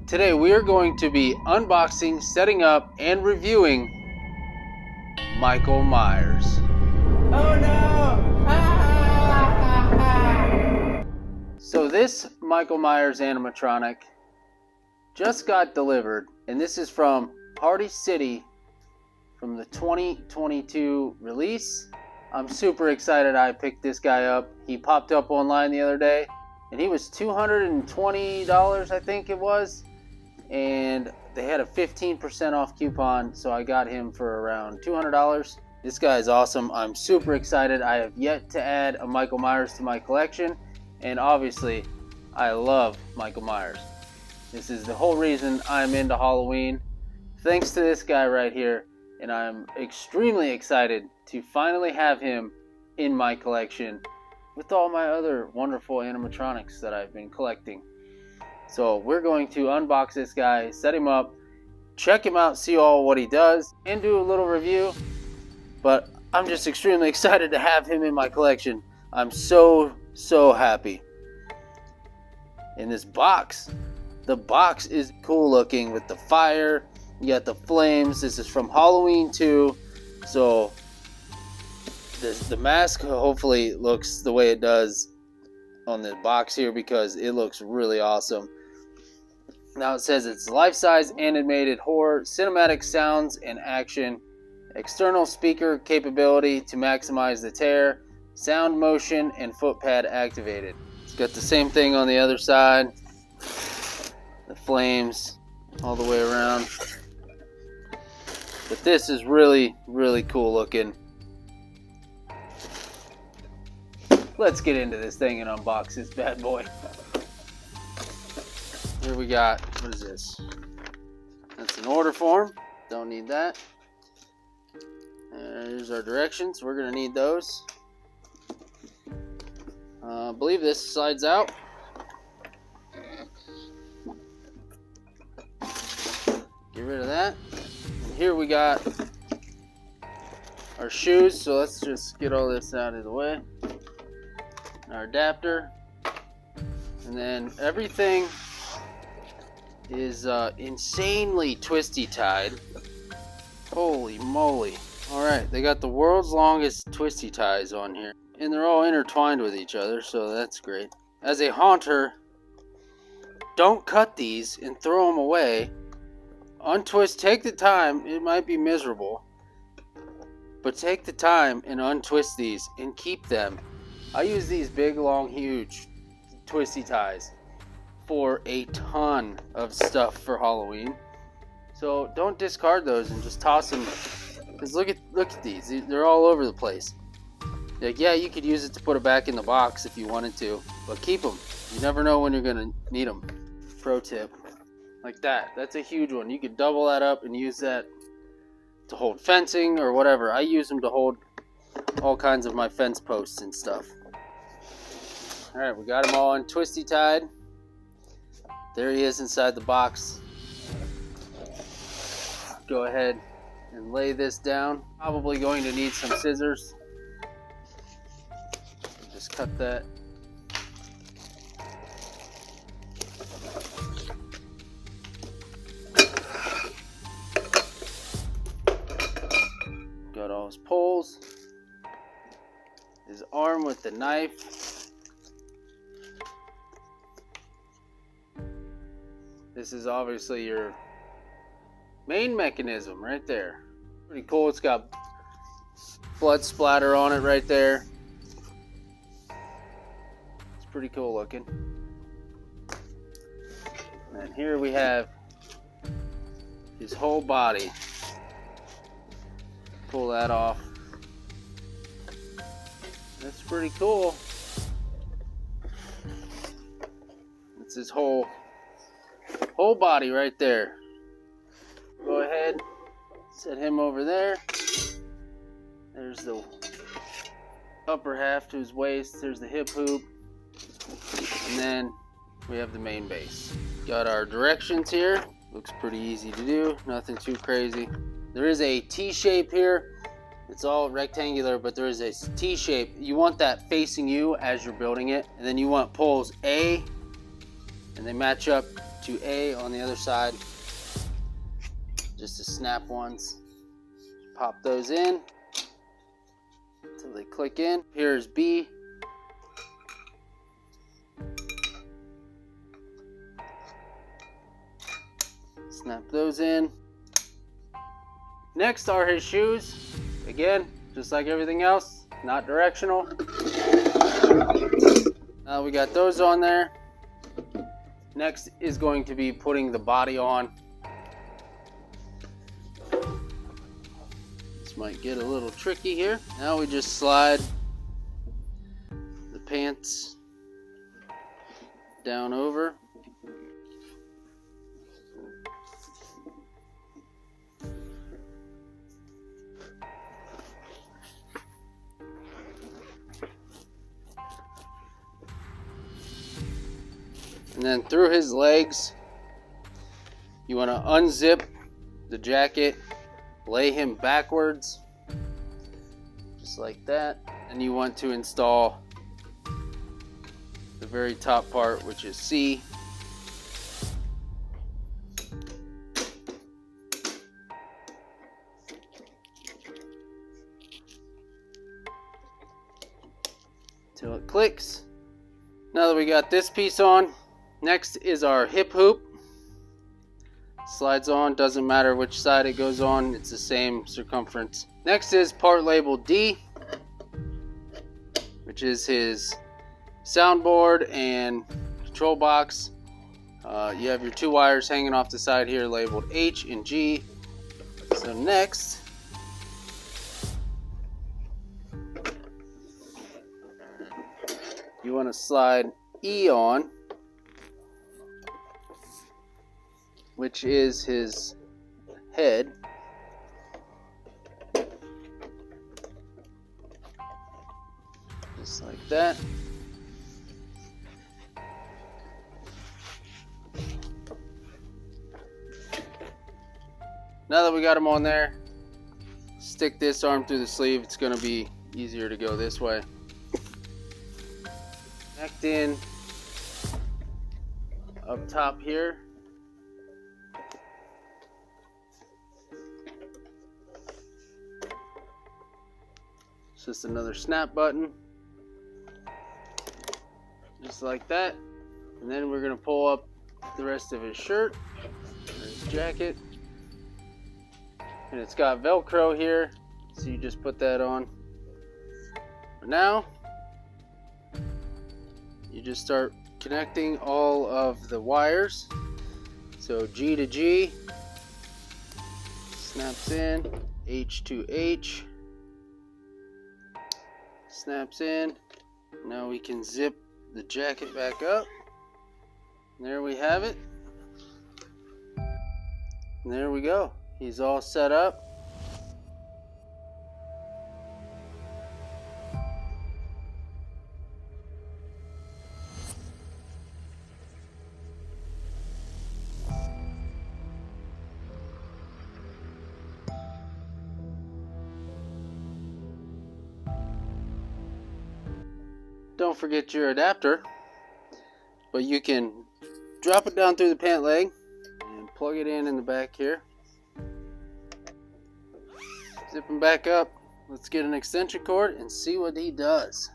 Today we are going to be unboxing, setting up, and reviewing Michael Myers. Oh no! So this Michael Myers animatronic just got delivered, and this is from Party City from the 2022 release. I'm super excited I picked this guy up. He popped up online the other day, and he was $220, I think it was. And they had a 15% off coupon, so I got him for around $200. This guy is awesome. I'm super excited. I have yet to add a Michael Myers to my collection, and obviously I love Michael Myers. This is the whole reason I'm into Halloween, thanks to this guy right here, and I'm extremely excited to finally have him in my collection with all my other wonderful animatronics that I've been collecting. So we're going to unbox this guy, set him up, check him out, see all what he does, and do a little review. But I'm just extremely excited to have him in my collection. I'm so happy. In this box, the box is cool looking with the fire. You got the flames. This is from Halloween 2. So the mask hopefully looks the way it does on the box here, because it looks really awesome. Now it says it's life-size animated horror, cinematic sounds and action, external speaker capability to maximize the tear, sound, motion, and foot pad activated. It's got the same thing on the other side, the flames all the way around. But this is really cool looking. Let's get into this thing and unbox this bad boy. Here we got, what is this? That's an order form. Don't need that. Here's our directions. We're going to need those. I believe this slides out. Get rid of that. And here we got our shoes. So let's just get all this out of the way. Our adapter, and then everything is insanely twisty tied. Holy moly. Alright, they got the world's longest twisty ties on here, and they're all intertwined with each other, so that's great. As a haunter, don't cut these and throw them away. Untwist, take the time. It might be miserable, but take the time and untwist these and keep them. I use these big, long, huge twisty ties for a ton of stuff for Halloween. So don't discard those and just toss them. Because look at these. They're all over the place. Like, yeah, you could use it to put it back in the box if you wanted to, but keep them. You never know when you're going to need them. Pro tip. Like that. That's a huge one. You could double that up and use that to hold fencing or whatever. I use them to hold all kinds of my fence posts and stuff. Alright, we got him all untwisty tied. There he is inside the box. Go ahead and lay this down. Probably going to need some scissors. Just cut that. Got all his poles. His arm with the knife. This is obviously your main mechanism right there. Pretty cool. It's got blood splatter on it right there. It's pretty cool looking. And here we have his whole body. Pull that off. That's pretty cool. It's his whole body right there. Go ahead, set him over there. There's the upper half to his waist. There's the hip hoop. And then we have the main base. Got our directions here. Looks pretty easy to do. Nothing too crazy. There is a T-shape here. It's all rectangular, but there is a T-shape. You want that facing you as you're building it. And then you want poles A, and they match up H2A on the other side, just to snap ones. Pop those in until they click in. Here's B. Snap those in. Next are his shoes. Again, just like everything else, not directional. Now we got those on there. Next is going to be putting the body on. This might get a little tricky here. Now we just slide the pants down over. And then through his legs, you want to unzip the jacket, lay him backwards, just like that. And you want to install the very top part, which is C. Till it clicks. Now that we got this piece on, next is our hip hoop. Slides on, doesn't matter which side it goes on, it's the same circumference. Next is part label D, which is his soundboard and control box. You have your two wires hanging off the side here labeled H and G. So next, you want to slide E on, which is his head. Just like that. Now that we got him on there, stick this arm through the sleeve. It's going to be easier to go this way. Connect in up top here. It's just another snap button. Just like that. And then we're going to pull up the rest of his shirt, or his jacket. And it's got Velcro here, so you just put that on. But now, you just start connecting all of the wires. So G to G, snaps in, H to H, snaps in. Now we can zip the jacket back up. There we have it. And there we go. He's all set up. Don't forget your adapter, but you can drop it down through the pant leg and plug it in the back here. Zip him back up. Let's get an extension cord and see what he does.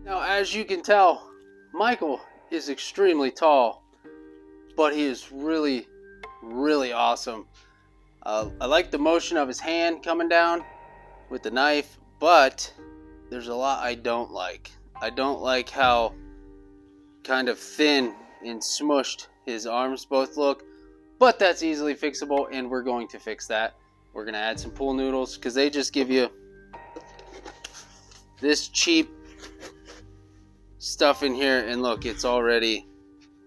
Now, as you can tell, Michael is extremely tall, but he is really, really awesome. I like the motion of his hand coming down with the knife, but there's a lot I don't like. I don't like how kind of thin and smushed his arms both look, but that's easily fixable, and we're going to fix that. We're going to add some pool noodles, because they just give you this cheap stuff in here, and look, it's already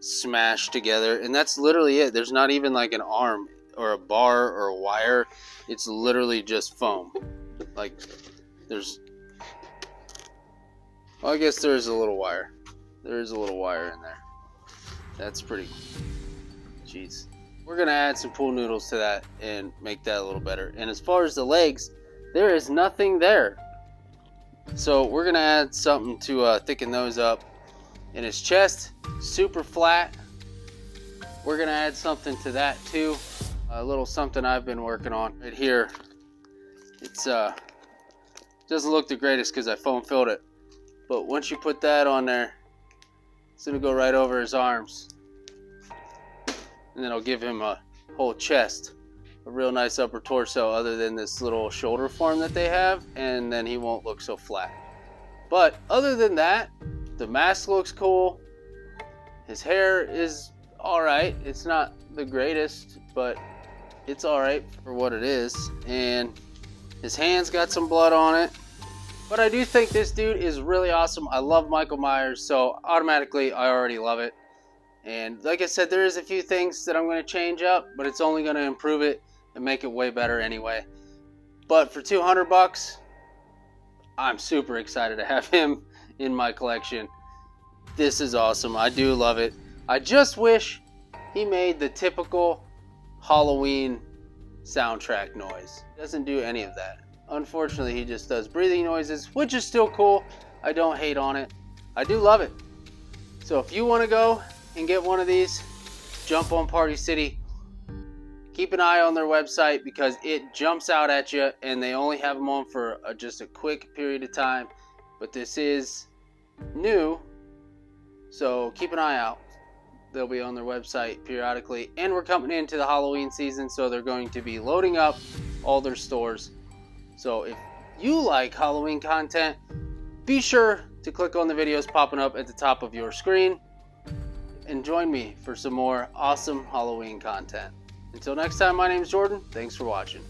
smashed together, and that's literally it. There's not even like an arm or a bar or a wire. It's literally just foam. Like there's, well, I guess there's a little wire. There is a little wire in there. That's pretty, jeez. We're gonna add some pool noodles to that and make that a little better. And as far as the legs, there is nothing there. So we're gonna add something to thicken those up. And his chest, super flat. We're gonna add something to that too. A little something I've been working on right here. It's doesn't look the greatest because I foam filled it. But once you put that on there, it's gonna go right over his arms. And then I'll give him a whole chest. A real nice upper torso other than this little shoulder form that they have. And then he won't look so flat. But other than that, the mask looks cool. His hair is alright. It's not the greatest, but it's alright for what it is. And his hand's got some blood on it. But I do think this dude is really awesome. I love Michael Myers, so automatically I already love it. And like I said, there is a few things that I'm going to change up, but it's only going to improve it and make it way better anyway. But for $200, I'm super excited to have him in my collection. This is awesome. I do love it. I just wish he made the typical Halloween soundtrack noise. He doesn't do any of that. Unfortunately, he just does breathing noises, which is still cool. I don't hate on it. I do love it. So if you want to go and get one of these, jump on Party City. Keep an eye on their website because it jumps out at you, and they only have them on for just a quick period of time. But this is new, so keep an eye out. They'll be on their website periodically, and we're coming into the Halloween season, so they're going to be loading up all their stores. So if you like Halloween content, be sure to click on the videos popping up at the top of your screen and join me for some more awesome Halloween content. Until next time, my name is Jordan. Thanks for watching.